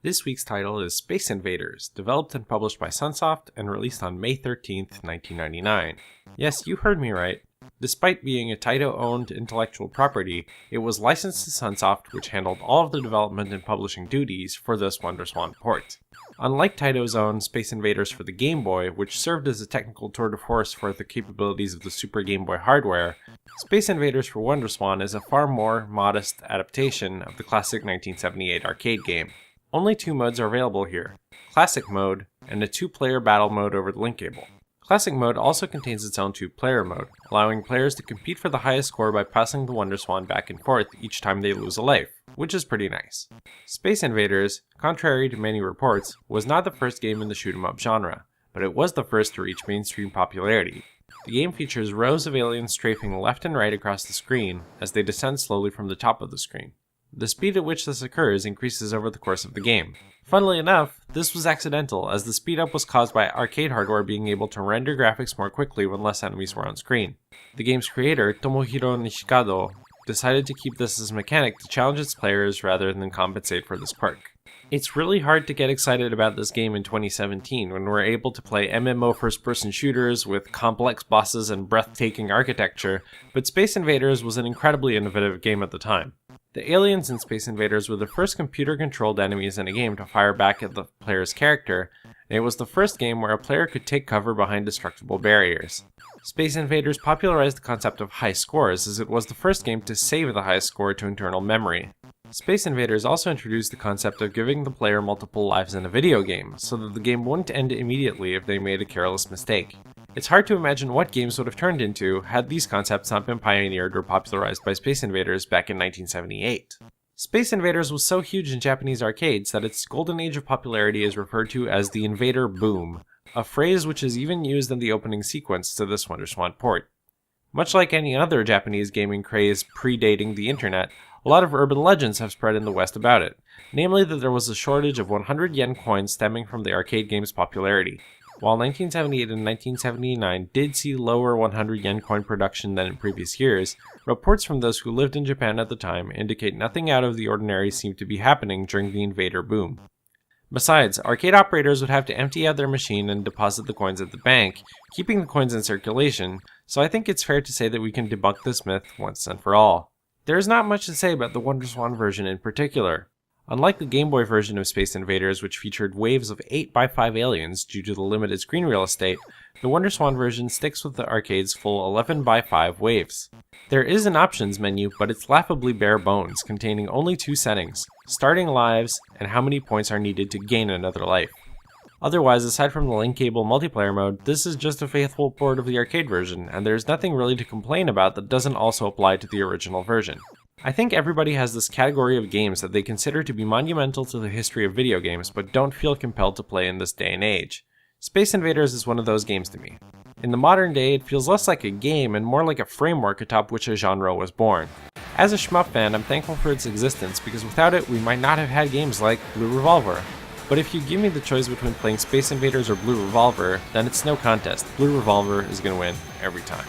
This week's title is Space Invaders, developed and published by Sunsoft and released on May 13th, 1999. Yes, you heard me right. Despite being a Taito-owned intellectual property, it was licensed to Sunsoft, which handled all of the development and publishing duties for this WonderSwan port. Unlike Taito's own Space Invaders for the Game Boy, which served as a technical tour de force for the capabilities of the Super Game Boy hardware, Space Invaders for WonderSwan is a far more modest adaptation of the classic 1978 arcade game. Only two modes are available here, Classic Mode and a two-player battle mode over the link cable. Classic Mode also contains its own two-player mode, allowing players to compete for the highest score by passing the WonderSwan back and forth each time they lose a life, which is pretty nice. Space Invaders, contrary to many reports, was not the first game in the shoot-'em-up genre, but it was the first to reach mainstream popularity. The game features rows of aliens strafing left and right across the screen as they descend slowly from the top of the screen. The speed at which this occurs increases over the course of the game. Funnily enough, this was accidental, as the speed-up was caused by arcade hardware being able to render graphics more quickly when less enemies were on screen. The game's creator, Tomohiro Nishikado, decided to keep this as a mechanic to challenge its players rather than compensate for this quirk. It's really hard to get excited about this game in 2017 when we're able to play MMO first-person shooters with complex bosses and breathtaking architecture, but Space Invaders was an incredibly innovative game at the time. The aliens in Space Invaders were the first computer-controlled enemies in a game to fire back at the player's character, and it was the first game where a player could take cover behind destructible barriers. Space Invaders popularized the concept of high scores, as it was the first game to save the highest score to internal memory. Space Invaders also introduced the concept of giving the player multiple lives in a video game, so that the game wouldn't end immediately if they made a careless mistake. It's hard to imagine what games would have turned into had these concepts not been pioneered or popularized by Space Invaders back in 1978. Space Invaders was so huge in Japanese arcades that its golden age of popularity is referred to as the Invader Boom, a phrase which is even used in the opening sequence to this WonderSwan port. Much like any other Japanese gaming craze predating the internet, a lot of urban legends have spread in the West about it, namely that there was a shortage of 100 yen coins stemming from the arcade game's popularity. While 1978 and 1979 did see lower 100 yen coin production than in previous years, reports from those who lived in Japan at the time indicate nothing out of the ordinary seemed to be happening during the Invader boom. Besides, arcade operators would have to empty out their machine and deposit the coins at the bank, keeping the coins in circulation, so I think it's fair to say that we can debunk this myth once and for all. There is not much to say about the WonderSwan version in particular. Unlike the Game Boy version of Space Invaders, which featured waves of 8x5 aliens due to the limited screen real estate, the WonderSwan version sticks with the arcade's full 11x5 waves. There is an options menu, but it's laughably bare bones, containing only two settings: starting lives and how many points are needed to gain another life. Otherwise, aside from the link cable multiplayer mode, this is just a faithful port of the arcade version, and there's nothing really to complain about that doesn't also apply to the original version. I think everybody has this category of games that they consider to be monumental to the history of video games, but don't feel compelled to play in this day and age. Space Invaders is one of those games to me. In the modern day, it feels less like a game and more like a framework atop which a genre was born. As a shmup fan, I'm thankful for its existence, because without it, we might not have had games like Blue Revolver. But if you give me the choice between playing Space Invaders or Blue Revolver, then it's no contest. Blue Revolver is going to win every time.